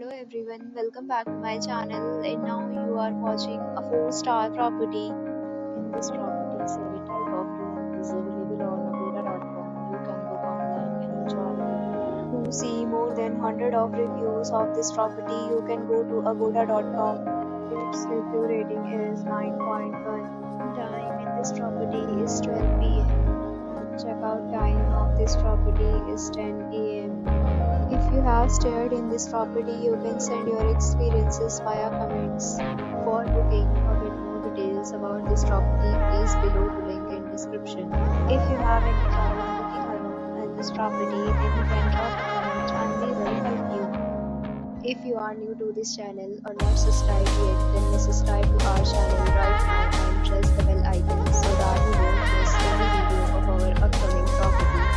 Hello everyone, welcome back to my channel and now you are watching a 4-star property. In this property, every type of room is available on agoda.com. You can book online and enjoy it. To see more than 100 of reviews of this property, you can go to agoda.com. Its review rating is 9.1. Time in this property is 12 p.m. Checkout time of this property is 10 a.m. If you have stayed in this property, you can send your experiences via comments. For booking or get more details about this property, please below the link in description. If you have any problem booking a room in this property, then you can drop a comment and we will help you. If you are new to this channel or not subscribed yet, then subscribe to our channel right now and press the bell icon so that you won't miss any video of our upcoming property.